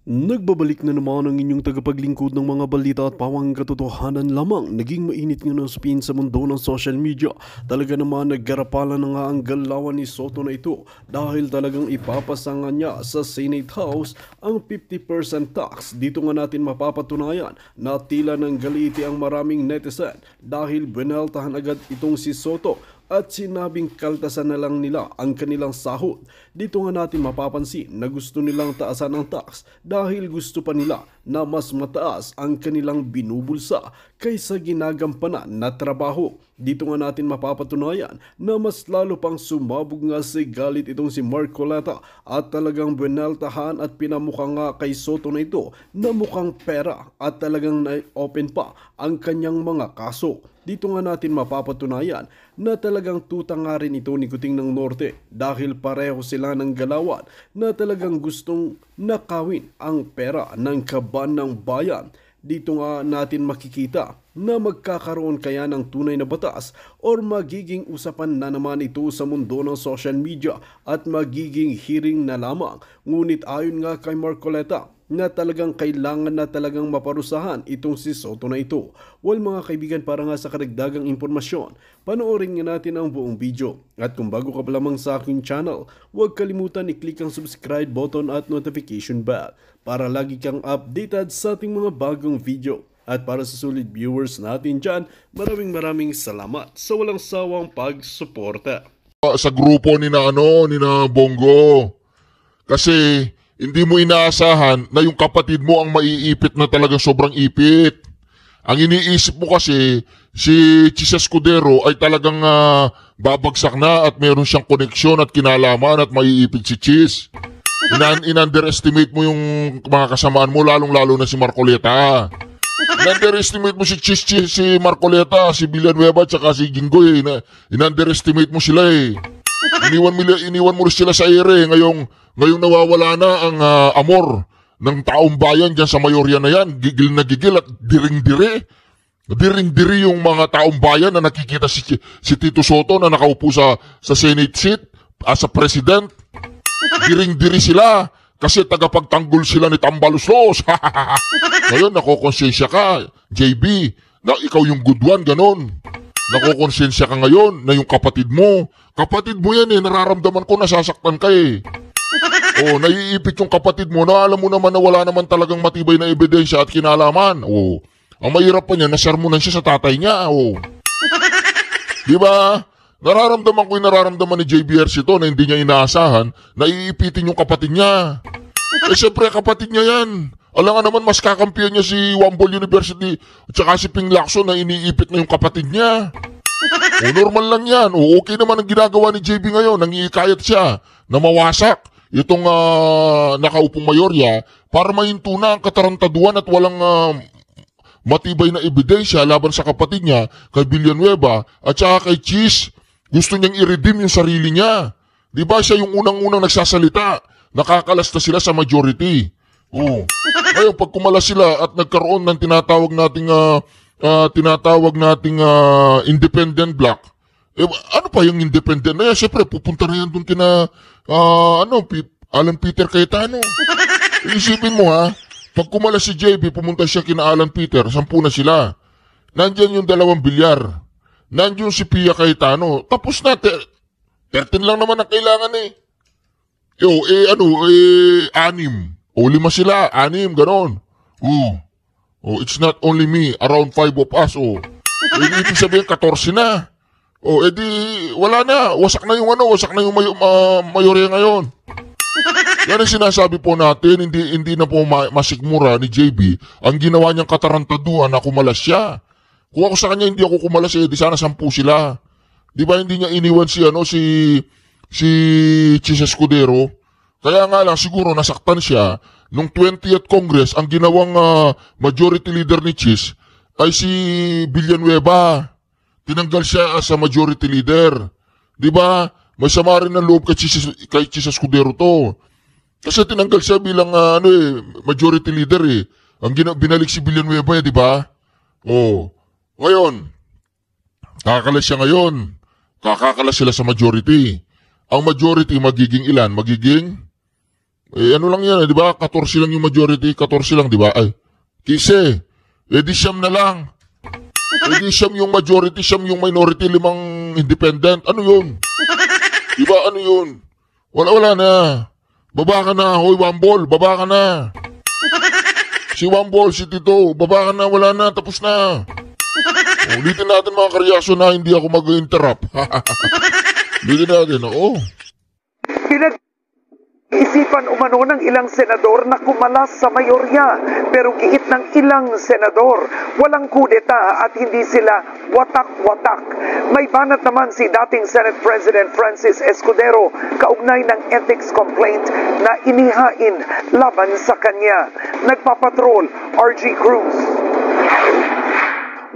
Nagbabalik na naman ang inyong tagapaglingkod ng mga balita at pawang katotohanan lamang. Naging mainit nga ng spin sa mundo ng social media. Talaga naman naggarapalan na nga ang galawan ni Soto na ito dahil talagang ipapasanga niya sa Senate House ang 50% tax. Dito nga natin mapapatunayan na tila ng galiti ang maraming netizen dahil binaltahan agad itong si Soto at sinabing kaltasan na lang nila ang kanilang sahod. Dito nga natin mapapansin na gusto nilang taasan ang tax dahil gusto pa nila na mas mataas ang kanilang binubulsa kaysa ginagampanan na trabaho. Dito nga natin mapapatunayan na mas lalo pang sumabog nga si galit itong si Marcoleta at talagang binaltahan at pinamukha nga kay Soto na ito na mukhang pera at talagang na-open pa ang kanyang mga kaso. Dito nga natin mapapatunayan na talagang tuta nga rin ito ni Kuting ng Norte dahil pareho sila ng galawan na talagang gustong nakawin ang pera ng kaban ng bayan. Dito nga natin makikita na magkakaroon kaya ng tunay na batas or magiging usapan na naman ito sa mundo ng social media at magiging hearing na lamang. Ngunit ayon nga kay Marcoleta na talagang kailangan na talagang maparusahan itong si Soto na ito. Well mga kaibigan, para nga sa karagdagang impormasyon, panoorin nga natin ang buong video. At kung bago ka pa lamang sa aking channel, huwag kalimutan i-click ang subscribe button at notification bell para lagi kang updated sa ating mga bagong video. At para sa solid viewers natin dyan, maraming salamat sa walang sawang pagsuporta. Sa grupo ni na Bongo. Kasi hindi mo inaasahan na yung kapatid mo ang maiipit na talagang sobrang ipit. Ang iniisip mo kasi si Chis Escudero ay talagang babagsak na at meron siyang koneksyon at kinalaman at maiipit si Chis. In-underestimate mo yung mga kasamaan mo, lalong-lalo na si Marcoleta. In-underestimate mo si Chis, si Marcoleta, si Villanueva, at si Jinggoy. In-underestimate mo sila eh. Iniwan mo rin sila sa ere. Ngayong nawawala na ang amor ng taong bayan dyan sa mayorya na yan. Gigil na gigil at diring-diri. Diring-diri yung mga taong bayan na nakikita si Tito Soto na nakaupo sa Senate seat as a president. Diring-diri sila kasi tagapagtanggol sila ni Tambaluslos. Ngayon, nakokonsensya ka, JB, na ikaw yung good one, ganon. Nakokonsensya ka ngayon na yung kapatid mo yan eh, nararamdaman ko nasasaktan ka eh. Oh, naiipit yung kapatid mo na alam mo naman na wala naman talagang matibay na ebidensya at kinalaman. Oh, ang mahirap pa niya, nasermonan siya sa tatay niya. Oh. Diba? Nararamdaman ko yung nararamdaman ni JBRC to na hindi niya inaasahan na iipitin yung kapatid niya. Eh siyempre kapatid niya yan. Alam nga naman mas kakampiyan niya si Wambol University at saka si Ping Lacson na iniipit na yung kapatid niya. O normal lang yan. O okay naman ang ginagawa ni JB ngayon. Nangiikayat siya na mawasak itong nakaupong mayorya para mahinto na ang katarantaduan at walang matibay na ebidensya laban sa kapatid niya kay Villanueva at saka kay Chis. Gusto niyang i-redeem yung sarili niya. Diba siya yung unang-unang nagsasalita. Nakakalasta sila sa majority. Oh. Ngayon, pag kumala sila at nagkaroon ng tinatawag nating independent block, eh, ano pa yung independent na yan? Siyempre, pupunta na yan dun kina, Alan Peter Cayetano. Isipin mo ha, pag kumala si JB, pumunta siya kina Alan Peter, 10 na sila. Nandyan yung 2 bilyar. Nandyan si Pia Cayetano. Tapos na, 13 lang naman ang kailangan eh. 6. O 5 sila, 6, ganon. Oh, it's not only me, around 5 of us, oh. Ibig sabihin, 14 na. Oh, edi, wala na. Wasak na yung mayorya ngayon. Yan ang sinasabi po natin, hindi na po masikmura ni JB ang ginawa niyang katarantaduhan na kumalas siya. Kung ako sa kanya, hindi ako kumalas di sana 10 sila. Di ba hindi niya iniwan si Chis Escudero? Kaya nga lang, siguro nasaktan siya. Nung 20th Congress, ang ginawang majority leader ni Chis ay si Villanueva. Tinanggal siya as a majority leader. Diba? May sama rin ng loob kay Chis Escudero to. Kasi tinanggal siya bilang majority leader eh. Ang binalik si Villanueva diba? Oh. Ngayon, kakakalas siya ngayon. Kakakalas sila sa majority. Ang majority magiging ilan? Magiging Ano lang yan, di ba? 14 lang yung majority, 14 lang, di ba? Ay, 15. Di siyam na lang. Di siyam yung majority, siyam yung minority, 5 independent. Ano yun? Di ba? Ano yun? Wala na. Baba ka na, hoy Wambol, baba ka na. Si Wambol, si Tito, baba ka na, wala na, tapos na. Ulitin natin mga karyaso na hindi ako mag-interrupt. Ulitin natin, oo. Isipan umano ng ilang senador na kumalas sa mayorya, pero giit ng ilang senador, walang kudeta at hindi sila watak-watak. May banat naman si dating Senate President Francis Escudero kaugnay ng ethics complaint na inihain laban sa kanya. Nagpapatrol, RG Cruz.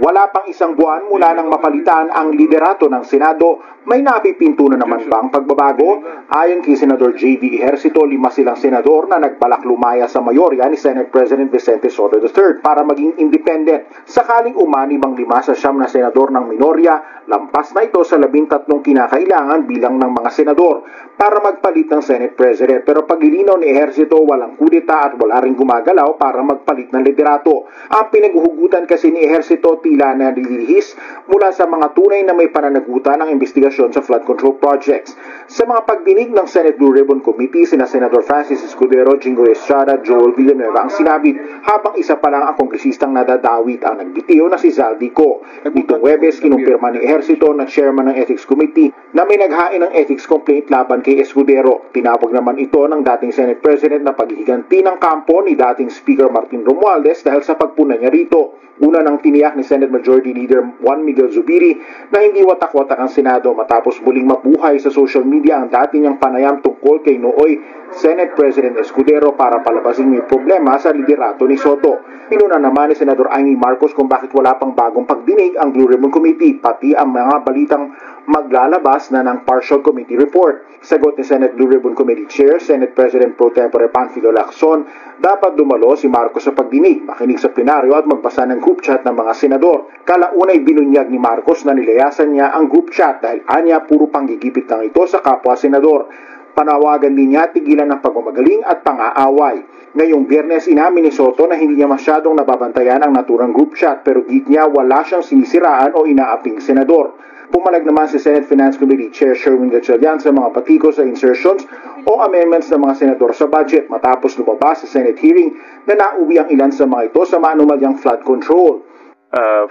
Wala pang isang buwan mula nang mapalitan ang liderato ng Senado, may napipinto na naman bang pagbabago? Ayon kay Senador J.V. Ejercito, 5 silang senador na nagbalak lumaya sa mayorya ni Senate President Vicente Soto III para maging independent. Sakaling umani mang 5 sa 9 na senador ng minorya, lampas na ito sa 13 kinakailangan bilang ng mga senador para magpalit ng Senate President. Pero paglilinaw ni Ejercito, walang kudeta at wala ring gumagalaw para magpalit ng liderato. Ang pinaghuhugutan kasi ni Ejercito tila na nililihis mula sa mga tunay na may pananagutan ng investigasyon sa flood control projects. Sa mga pagdinig ng Senate Blue Ribbon Committee, sina Senator Francis Escudero, Jingo Estrada, Joel Villanueva ang sinabit, habang isa pa lang ang kongresistang nadadawit ang nagbitiw na si Zaldico. Nitong Webes, kinumpirma ni Ejercito na chairman ng Ethics Committee na may naghain ng ethics complaint laban kay Escudero. Tinawag naman ito ng dating Senate President na paghihiganti ng kampo ni dating Speaker Martin Romualdez dahil sa pagpuna niya rito. Una nang tiniyak ni Senate Majority Leader Juan Miguel Zubiri na hindi watak-watak ang Senado matapos muling mabuhay sa social media ang dati niyang panayam tungkol kay nooy Senate President Escudero para palabasin may problema sa liderato ni Soto. Inuna naman ni Senador Amy Marcos kung bakit wala pang bagong pagdinig ang Blue Ribbon Committee, pati ang mga balitang maglalabas na ng partial committee report. Sagot ni Senate Blue Ribbon Committee Chair, Senate President Pro Tempore Panfilo Lacson, dapat dumalo si Marcos sa pagdinig, makinig sa plenaryo at magbasa ng group chat ng mga senador. Kalaunay binunyag ni Marcos na nilayasan niya ang group chat dahil anya puro panggigipit lang ito sa kapwa senador. Panawagan din niya tigilan ng pagmamagaling at pang-aaway. Ngayong Biyernes, inamin ni Soto na hindi niya masyadong nababantayan ang naturang group chat pero git niya wala siyang sinisiraan o inaaping senador. Pumalag naman si Senate Finance Committee Chair Sherwin Gatchalian sa mga patiko sa insertions o amendments ng mga senador sa budget matapos lumabas sa Senate hearing na nauwi ang ilan sa mga ito sa maanumalyang flood control.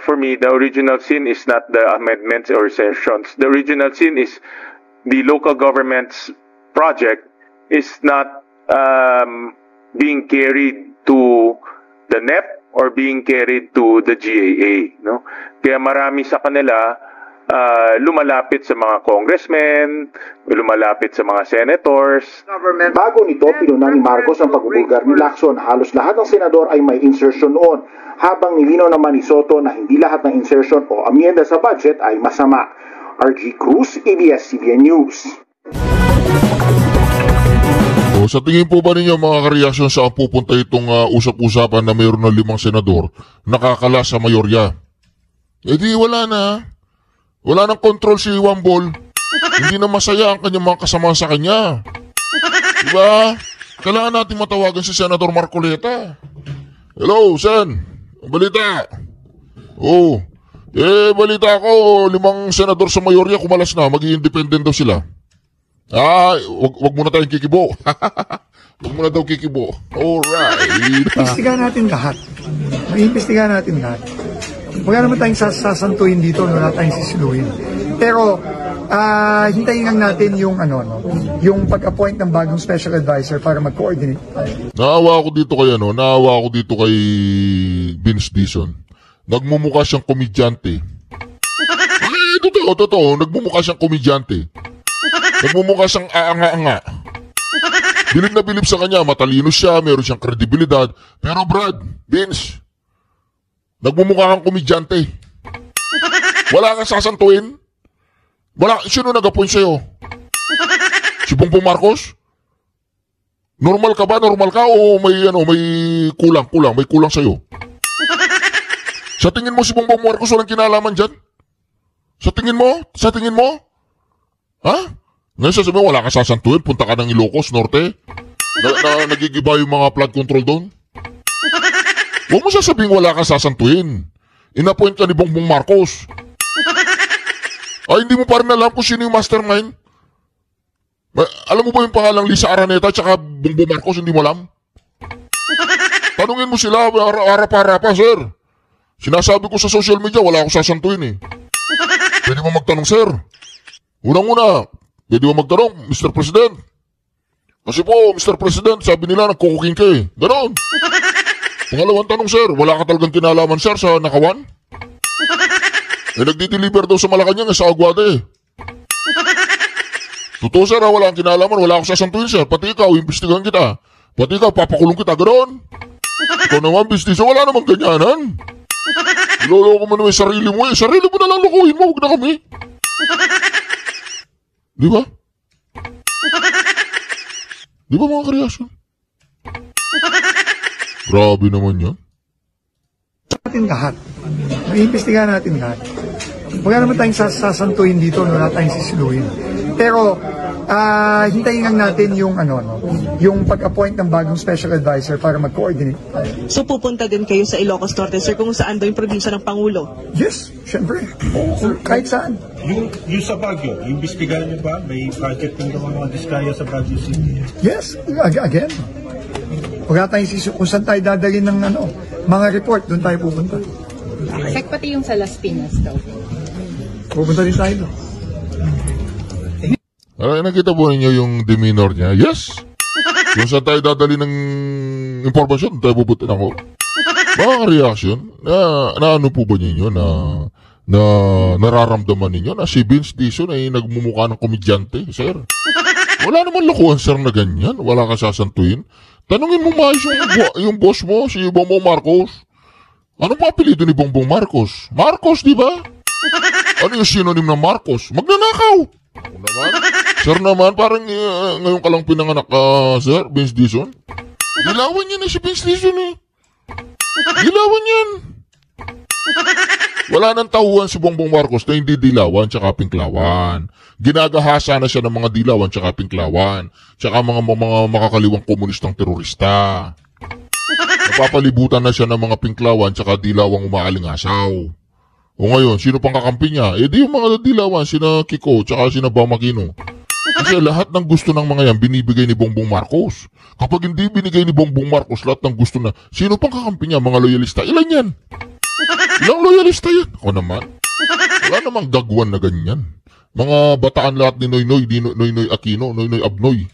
For me, the original sin is not the amendments or sessions. The original sin is the local government's project is not being carried to the NEP or being carried to the GAA. No? Kaya marami sa kanila lumalapit sa mga congressmen, lumalapit sa mga senators. Bago nito, pinuna ni Marcos ang pagbubulgar ni Lacson. Halos lahat ng senador ay may insertion noon, habang nilinaw naman ni Soto na hindi lahat ng insertion o amyenda sa budget ay masama. RG Cruz, ABS-CBN News. So, sa tingin po ba ninyo mga kareaksyon saan pupunta itong usap-usapan na mayroon ng 5 senador nakakala sa mayorya? Di wala na. Wala nang control si Wambol. Hindi na masaya ang kanyang mga kasama sa kanya. Diba? Kailangan natin matawagan si Senator Marcoleta. Hello, Sen. Balita. Oh. Balita ko, 5 senador sa mayorya kumalas na. Mag-i-independent daw sila. Wag muna tayong kikibo. Wag muna daw kikibo. Alright. Imbestigahan natin lahat. Mag-iimbestigahan natin lahat. Wala naman tayong sasantuin dito, wala tayong sisiluhin. Pero, hintayin lang natin yung, yung pag-appoint ng bagong special advisor para mag-coordinate. Naawa ako dito kay Vince Dizon. Nagmumukha siyang komedyante. Totoo. Nagmumukha siyang komedyante. Nagmumukha siyang aanga-anga. Bilib na bilib sa kanya, matalino siya, meron siyang kredibilidad. Pero Brad, Vince, nagmumukha kang komedyante. Wala kang sasantuin? Sino nag-appoint sa'yo? Si Bongbong Marcos? Normal ka ba? Normal ka? O may kulang? May kulang sa'yo? Sa tingin mo si Bongbong Marcos walang kinalaman dyan? Sa tingin mo? Ha? Ngayon sasabihin mo, wala kang sasantuin, punta ka ng Ilocos Norte? Nagigiba yung mga flood control doon? Huwag mo sasabing wala kang sasantuin. Inappoint ka ni Bongbong Marcos. Ay, hindi mo pa rin alam kung sino yung mastermind? Alam mo ba yung pangalang Lisa Araneta at Bongbong Marcos? Hindi mo alam? Tanungin mo sila, harap-harapan, sir. Sinasabi ko sa social media, wala akong sasantuin eh. Pwede mo magtanong, sir. Unang-una, pwede mo magtanong, Mr. President. Kasi po, Mr. President, sabi nila nagkukuking ka eh. Ganon. Pangalawang tanong, sir, wala ka talagang kinalaman, sir, sa nakawan? Nagdi-deliver daw sa Malacanang sa Aguada eh. Totoo, sir, wala kang kinalaman, wala akong sasantuin, sir. Pati ikaw, imbestigahan kita. Pati ikaw, papakulong kita, ganon. Ikaw naman, business, wala namang ganyanan. Iloloko mo naman yung sarili mo eh. Sarili mo na lang lukuhin mo, huwag na kami. Di ba? Di ba mga kareasyon? Grabe naman yan. Natin lahat. Iimbestigahan natin lahat. Wala naman tayong sasantuin dito, wala tayong sisiluhin. Pero, hintayin lang natin yung yung pag-appoint ng bagong special advisor para mag-coordinate tayo. So pupunta din kayo sa Ilocos Norte, sir, kung saan daw yung probinsya ng Pangulo? Yes, syempre. Kahit saan. Yung sa Baguio, imbestigahan niyo ba? May project din ng mga diskaya sa Baguio City? Yes, again. Wala tayong kung saan tayo dadalhin ng mga report, doon tayo pupunta. Sek, pati yung sa Las Piñas daw. Pupunta din tayo doon. Nakita po ninyo yung demeanor niya? Yes! Kung saan tayo dadali ng informasyon, tayo pupunta ako. Mga reaction, na ano po ba ninyo na nararamdaman ninyo na si Vince Dizon ay nagmumukha ng komedyante, sir? Wala naman lokohan, sir, na ganyan. Wala ka sasantuin. Tanungin mo maayos yung boss mo, si Bongbong Marcos. Ano pa apelido ni Bongbong Marcos? Marcos, di ba? Ano yung synonym ng Marcos? Magnanakaw! Ako naman. Sir naman, parang ngayon ka lang pinanganak, sir, Vince Dizon. Dilawan yan si Vince Dizon eh. Dilawan yan. Wala nang tauhan si Bongbong Marcos na hindi dilawan tsaka pinklawan. Ginagahasa na siya ng mga dilawan tsaka pinklawan. Tsaka mga makakaliwang komunistang terorista. Napapalibutan na siya ng mga pinklawan tsaka dilawang umaalingasaw. O ngayon, sino pang kakampi niya? Eh di yung mga dilawan, sina Kiko, tsaka sina Bamakino. Kasi lahat ng gusto ng mga yan, binibigay ni Bongbong Marcos. Kapag hindi binigay ni Bongbong Marcos, lahat ng gusto na, sino pang kakampi niya? Mga loyalista. Ilan yan? Ilang loyalista yan? Ako naman. Wala namang dagwan na ganyan. Mga bataan lahat ni Noynoy, Noynoy Aquino, Noynoy Abnoy.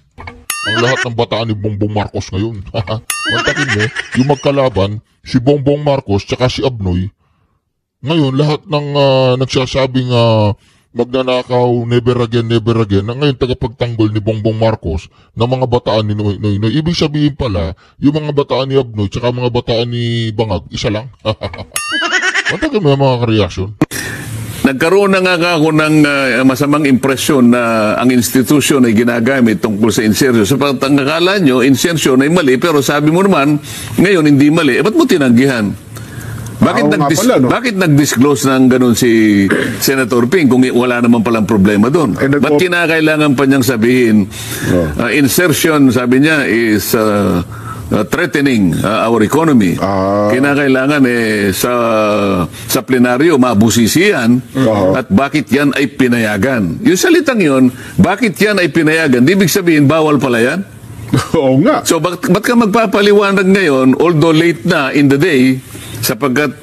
Ang lahat ng bataan ni Bongbong Marcos ngayon. Mantakin mo, yung magkalaban, si Bongbong Marcos, tsaka si Abnoy, ngayon, lahat ng nagsasabing magnanakaw, never again, na ngayon tagapagtanggol ni Bongbong Marcos ng mga bataan ni Noynoy. Ibig sabihin pala, yung mga bataan ni Abnoy tsaka mga bataan ni Bangag, isa lang. Matagal mo yung mga kareaksyon. Nagkaroon na nga ako ng masamang impresyon na ang institusyon ay ginagamit tungkol sa insertion. So, pag akala nyo, insertion ay mali, pero sabi mo naman, ngayon hindi mali. Ba't mo tinanggihan? Bakit nag-disclose ng ganun si Senator Ping kung wala naman palang problema doon? Ba't kinakailangan pa niyang sabihin, insertion, sabi niya, is threatening our economy. Kinakailangan sa plenaryo mabusisian at bakit yan ay pinayagan. Yung salitang yun, bakit yan ay pinayagan? Ibig sabihin, bawal pala yan? Oo nga. So, ba't ka magpapaliwanag ngayon, although late na in the day, sapagkat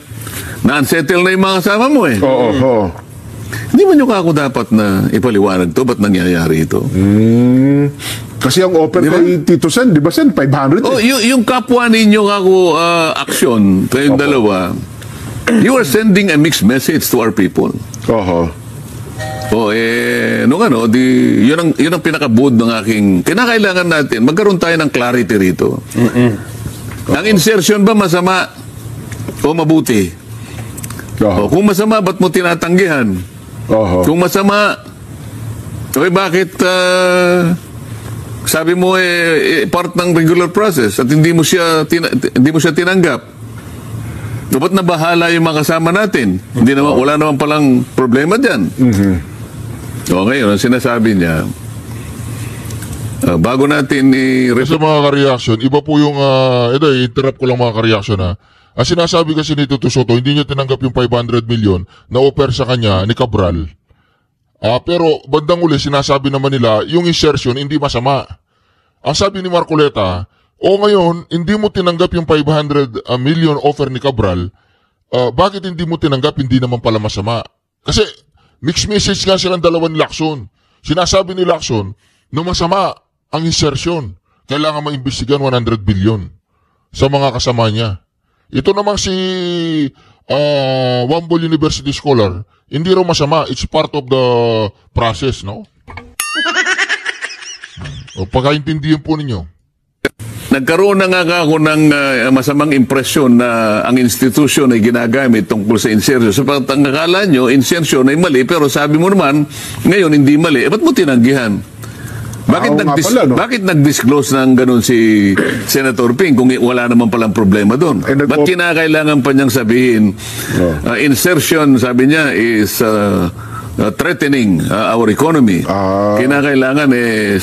na-unsettle na yung mga kasama mo eh. Oo. Hindi man yung ako dapat na ipaliwanag to, ba't nangyayari ito? Kasi ang offer kay Tito Sen, di ba Sen, 500 Oh, yung kapwa ninyo ako aksyon, kayong dalawa, you are sending a mixed message to our people. Yun ang pinakabuod ng aking, kinakailangan natin, magkaroon tayo ng clarity rito. Ang insertion ba masama o mabuti? Kung masama, ba't mo tinatanggihan? Kung masama, bakit sabi mo part ng regular process at hindi mo siya tinanggap? Dapat na bahala yung mga kasama natin. Wala naman palang problema dyan. So ngayon, ang sinasabi niya, Bago natin Sa mga ka-reaction, iba po yung, ito, interrupt ko lang mga ka-reaction ha. Ang sinasabi kasi ni Tuto Soto, hindi niya tinanggap yung 500 million na offer sa kanya ni Cabral. Pero bandang uli, sinasabi naman nila, yung insertion hindi masama. Ang sabi ni Marcoleta, ngayon, hindi mo tinanggap yung 500 million offer ni Cabral, bakit hindi mo tinanggap, hindi naman pala masama? Kasi mixed message nga silang dalawa ni Lacson. Sinasabi ni Lacson na masama ang insertion. Kailangan maimbestigan 100 billion sa mga kasama niya. Ito namang si Wambol University Scholar, hindi raw masama. It's part of the process, no? Pagkaintindihan po ninyo. Nagkaroon na nga ako ng masamang impresyon na ang institusyon ay ginagamit tungkol sa insertion. Sapagkat ang akala nyo, insertion ay mali, pero sabi mo naman, ngayon hindi mali. Ba't mo tinanggihan? Bakit nag-disclose ng ganun si Senator Ping kung wala naman palang problema doon? Ba't kinakailangan pa niyang sabihin, insertion, sabi niya, is threatening our economy. Kinakailangan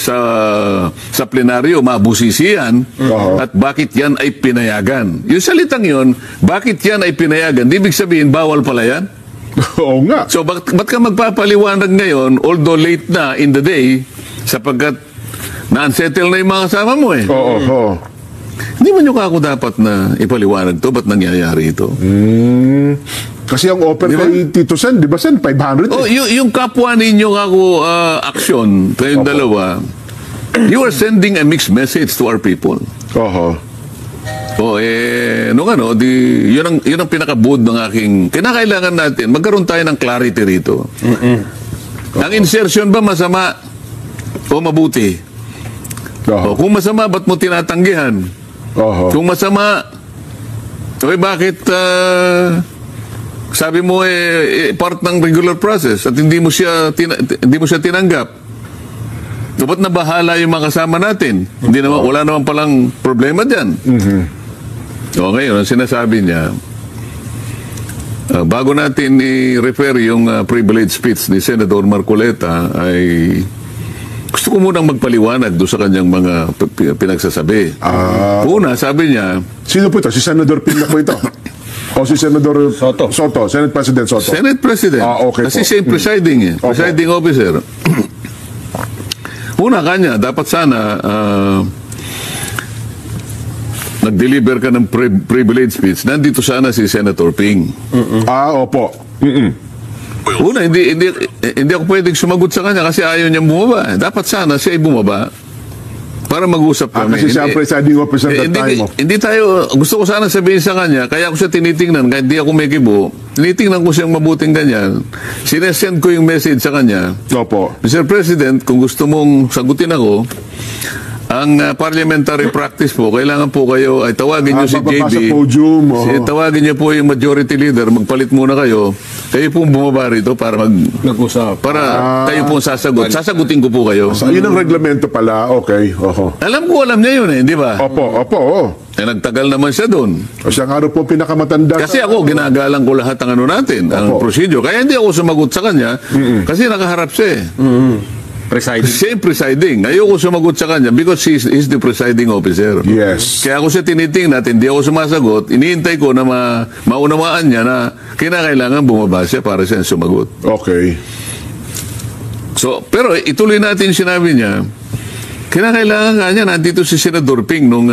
sa plenaryo mabusisian at bakit yan ay pinayagan. Yung salitang yun, bakit yan ay pinayagan? Ibig sabihin, bawal pala yan? Oo nga. So, ba't ka magpapaliwanag ngayon, although late na in the day, sapagkat na-unsettle na yung mga kasama mo eh. Oo. Hindi man yung ako dapat na ipaliwanag to, ba't nangyayari ito? Kasi ang offer kay Tito Sen, di ba Sen, 500 yung kapwa ninyo ako aksyon, kayong dalawa, you are sending a mixed message to our people. Yun ang pinakabuod ng aking, kinakailangan natin, magkaroon tayo ng clarity rito. Ang insertion ba masama o mabuti? Kung masama, ba't mo tinatanggihan? Kung masama, bakit sabi mo part ng regular process at hindi mo siya tinanggap? Dapat na bahala yung mga kasama natin. Wala naman palang problema dyan. Ngayon, ang sinasabi niya, bago natin i-refer yung privilege speech ni Senator Marcoleta, ay gusto ko munang magpaliwanag doon sa kanyang mga pinagsasabi. Una, sabi niya, sino po ito? Si Senator Ping na po ito? O si Senator Soto, Senate President Soto? Senate President. Okay kasi po. siya yung presiding officer. Una kanya, dapat sana nag-deliver ka ng privilege speech. Nandito sana si Senator Ping. Opo. Una, hindi ako pwedeng sumagot sa kanya kasi ayaw niya bumaba. Dapat sana siya ay bumaba para mag-usap kami. Kasi siya ang presiding officer that time. Hindi tayo, gusto ko sana sabihin sa kanya, kaya ako siya tinitingnan, kahit hindi ako may kibo, tinitingnan ko siyang mabuting ganyan. Sinesend ko yung message sa kanya. Opo. Mr. President, kung gusto mong sagutin ako, ang parliamentary practice po, kailangan po kayo ay tawagin niyo si JB. Sa podium. Tawagin niyo po yung majority leader, magpalit muna kayo. Kayo pong bumaba rito para mag-usap. Para kayo pong sasagot. Sasagutin ko po kayo. Yun ang reglamento pala. Okay. Alam niya yun di ba? Opo. Nagtagal naman siya doon. Siya nga rin po pinakamatanda. Kasi ako, ginagalang ko lahat ng ang procedure. Kaya hindi ako sumagot sa kanya kasi nakaharap siya presiding. Siya yung presiding. Ayoko sumagot sa kanya because he's the presiding officer. Yes. Kaya ako siya tinitingnan, hindi ako sumasagot. Iniintay ko na maunawaan niya na kinakailangan bumaba siya para siya sumagot. Okay. So, pero ituloy natin sinabi niya, kinakailangan nga niya, nandito si Senator Ping nung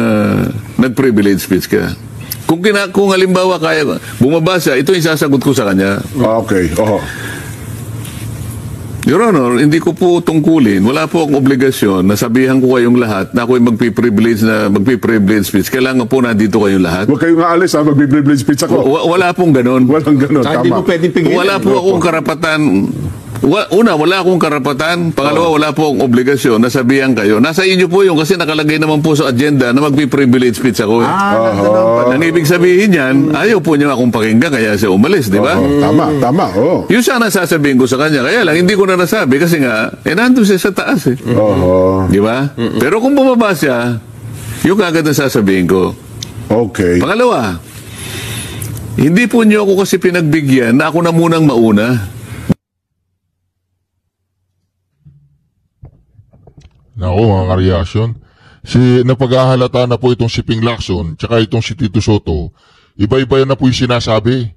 nag-privilege speech ka. Kung halimbawa kaya bumaba siya, ito yung sasagot ko sa kanya. Okay. Your Honor, hindi ko po tungkulin. Wala po akong obligasyon na sabihan ko kayong lahat na ako'y magpi-privilege speech. Kailangan po nandito kayong lahat. Huwag kayong aalis magpi-privilege speech ako. Wala pong ganon. Walang ganon, tama. Hindi mo pwedeng pigilan. Wala po akong karapatan. Una, wala akong karapatan. Pangalawa, wala po akong obligasyon na sabihan kayo. Nasa inyo po yung kasi nakalagay naman po sa agenda na magpi-privilege speech ako. Ang ibig sabihin yan, ayaw po niya akong pakinggan kaya siya umalis, di ba? Tama. Yung sana sasabihin ko sa kanya. Kaya lang, hindi ko na nasabi kasi nga, nandun siya sa taas Di ba? Pero kung bumaba siya, yung agad na sasabihin ko. Okay. Pangalawa, hindi po niyo ako kasi pinagbigyan na ako na munang mauna. Nako mga kareaksyon. Napaghahalata na po itong si Ping Lacson tsaka itong si Tito Soto. Iba-iba na po yung sinasabi.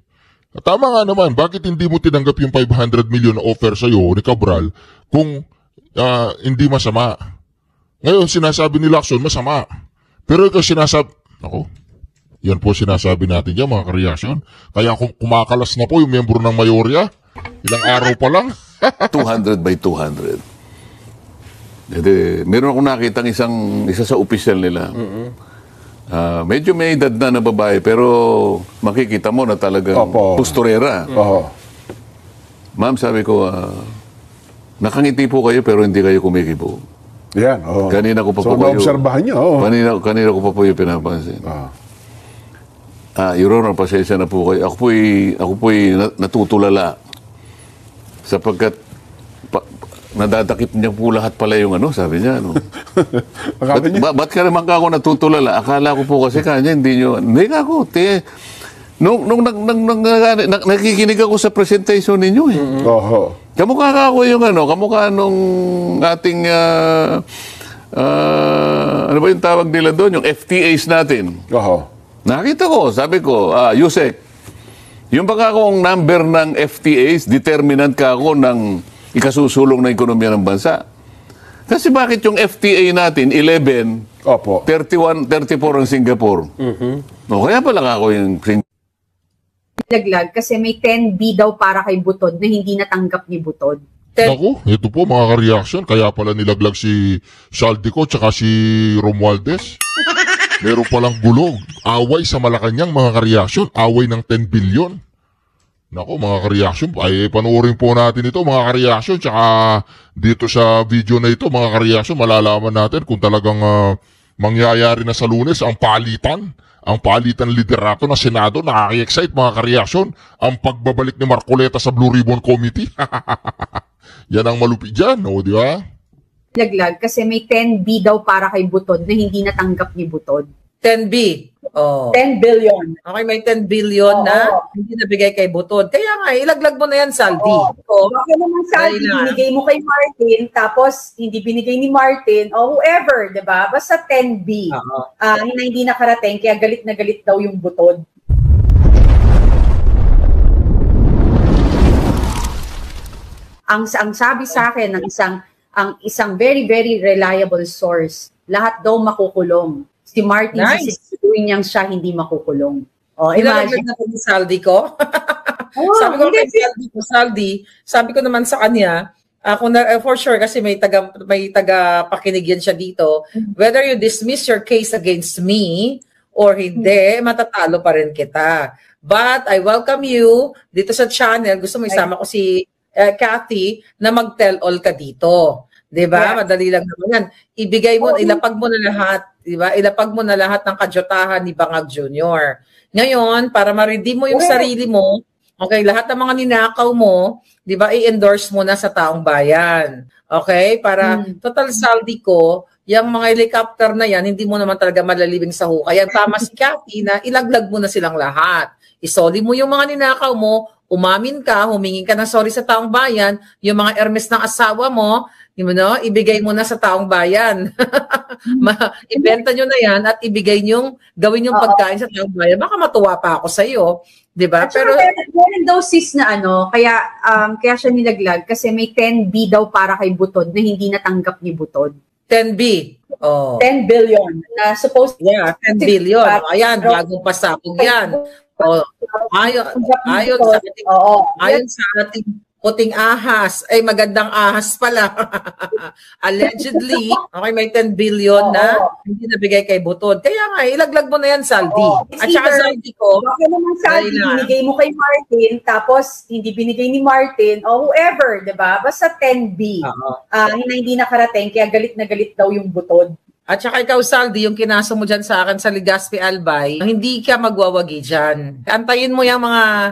At tama nga naman, bakit hindi mo tinanggap yung 500 million na offer sa'yo ni Cabral kung hindi masama? Ngayon sinasabi ni Lacson masama. Pero ikaw sinasabi, ako, yan po sinasabi natin dyan mga kareaksyon. Kaya kung kumakalas na po yung miyembro ng mayorya, ilang araw pa lang. 200 by 200. Meron akong nakitang isa sa opisyal nila. Medyo may edad na babae, pero makikita mo na talagang pusturera. Ma'am, sabi ko, nakangiti po kayo pero hindi kayo kumikibo. Yan, Kanina ko pa so, po kayo. naobserbahan nyo, Kanina ko pa po yung pinapansin. Your Honor, pasensya na po kayo. Ako po'y natutulala. Sapagkat nadadakip niya po lahat pala yung sabi niya. Ba't ka naman ako natutulala? Akala ko po kasi kanya, hindi nga ako, nung nakikinig ako sa presentation ninyo Kamukha ka ako yung kamukha nung ating, ano ba yung tawag nila doon? Yung FTAs natin. Nakita ko, sabi ko, Yusek, yung baka akong number ng FTAs, determinant ka ako ng ikasusulong na ekonomiya ng bansa. Kasi bakit yung FTA natin, 11, 31, 34 ang Singapore? Kaya pala ako yung Laglag kasi may 10B daw para kay Butod na hindi natanggap ni Butod. Naku, ito po mga ka-reaction. Kaya pala nilaglag si Saldico tsaka si Romualdez. Meron palang gulog. Away sa Malacanang mga ka-reaction. Away ng 10 billion. Naku mga ka-reaction. Ay panoorin po natin ito mga ka-reaction. Tsaka dito sa video na ito mga ka-reaction malalaman natin kung talagang mangyayari na sa Lunes ang palitan. Ang palitan liderato ng Senado, nakaka-excite mga kareaksyon, ang pagbabalik ni Marcoleta sa Blue Ribbon Committee. Yan ang malupit dyan, di ba? Laglag kasi may 10B daw para kay Butod na hindi natanggap ni Butod. 10B. 10 billion. Okay, may 10 billion na hindi nabigay kay Butod. Kaya nga, ilaglag mo na yan, Saldi. Bakit naman Saldi, binigay mo kay Martin, tapos hindi binigay ni Martin, o whoever, di ba? Basta 10B. Hindi nakarating, kaya galit na galit daw yung Butod. Ang sabi sa akin ng isang very, very reliable source, lahat daw makukulong. Si Martin, sisiguin niyang siya hindi makukulong. Ilalaglag na po ni Saldi ko. Sabi ko kay Saldi, sabi ko naman sa kanya, for sure kasi may taga pakinig yan siya dito, whether you dismiss your case against me or hindi, matatalo pa rin kita. But I welcome you dito sa channel. Gusto mo isama ko si Cathy na mag-tell all ka dito. Diba? Madali lang naman yan. Ibigay mo, ilapag mo na lahat. Diba? Ilapag mo na lahat ng kadyotahan ni Bangag Jr. Ngayon, para ma-redeem mo yung sarili mo, okay, lahat ng mga ninakaw mo, diba, i-endorse mo na sa taong bayan. Okay? Para, total saldi ko, yung mga helicopter na yan, hindi mo naman talaga malalibing sa hukay. Yan, tama si Cathy na ilaglag mo na silang lahat. Isoli mo yung mga ninakaw mo, umamin ka, humingi ka ng sorry sa taong bayan, yung mga Hermes ng asawa mo, ibigay mo na sa taong bayan. Ibenta nyo na yan at ibigay nyo, gawin yung pagkain sa taong bayan. Baka matuwa pa ako sa iyo, 'di ba? Pero meron daw sis na kaya siya nilaglag kasi may 10B daw para kay Butod na hindi natanggap ni Butod. 10B. 10 billion na supposed 10 billion. Ayan, bagong pasapog yan. Ayon sa ating puting ahas, ay magandang ahas pala. Allegedly, okay, may 10 billion na hindi nabigay kay Butod. Kaya nga, ilaglag mo na yan, Saldi. At saka Saldi ko, bakit naman Saldi, binigay mo kay Martin, tapos hindi binigay ni Martin, o whoever, di ba? Basta 10B. Hindi nakarating, kaya galit na galit daw yung Butod. At saka ikaw, Saldi, yung kinaso mo dyan sa akin sa Legazpi Albay, hindi ka magwawagi dyan. Antayin mo yung mga,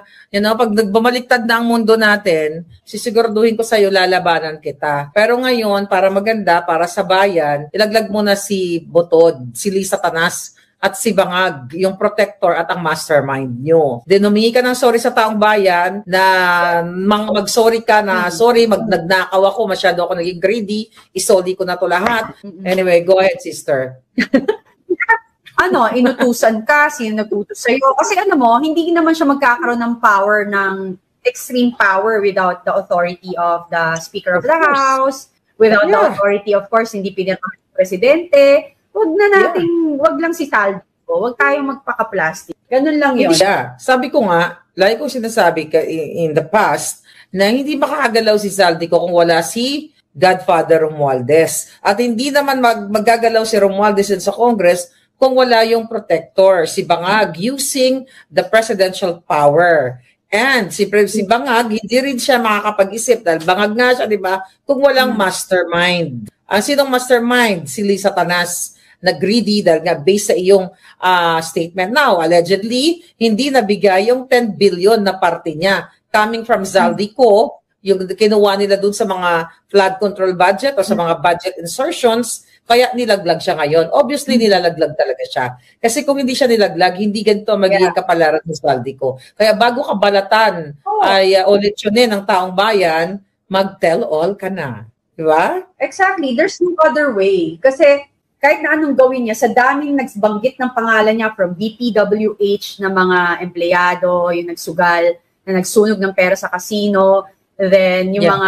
pag nagbumaliktad na ang mundo natin, sisiguraduhin ko sa'yo, lalabanan kita. Pero ngayon, para maganda, para sa bayan, ilaglag mo na si Butod, si Lisa Tanas, at si Bangag, yung protector at ang mastermind nyo. Then humingi ka ng sorry sa taong bayan na mag-sorry ka na, sorry, nagnakaw ako, masyado ako naging greedy, isoli ko na to lahat. Anyway, go ahead, sister. Inutusan ka, sino nag-utos sa'yo? Kasi hindi naman siya magkakaroon ng power, ng extreme power without the authority of the Speaker of the House, without the authority, of course, hindi pinatawag ng Presidente. Wag lang si Saldi ko, wag tayong magpaka-plastic. Ganun lang yun. Sabi ko nga, lagi kong sinasabi in the past, na hindi makakagalaw si Saldi ko kung wala si Godfather Romualdez. At hindi naman magagalaw si Romualdez sa Congress kung wala yung protector, si Bangag, using the presidential power. And si Bangag, hindi rin siya makakapag-isip dahil Bangag nga siya, di ba? Kung walang mastermind. Ang sinong mastermind? Si Lisa Tanas, na greedy dahil nga based sa iyong statement now. Allegedly, hindi nabigay yung 10 billion na parte niya coming from Zaldico, yung kinuha nila dun sa mga flood control budget o sa mga budget insertions, kaya nilaglag siya ngayon. Obviously, nilalaglag talaga siya. Kasi kung hindi siya nilaglag, hindi ganito magiging kapalaran ng Zaldico. Kaya bago ka balatan ay ulit-yunin ng taong bayan, mag-tell all ka na. Diba? Exactly. There's no other way. Kasi kahit na anong gawin niya, sa daming nagbanggit ng pangalan niya from DPWH na mga empleyado, yung nagsugal, na nagsunog ng pera sa casino, then yung mga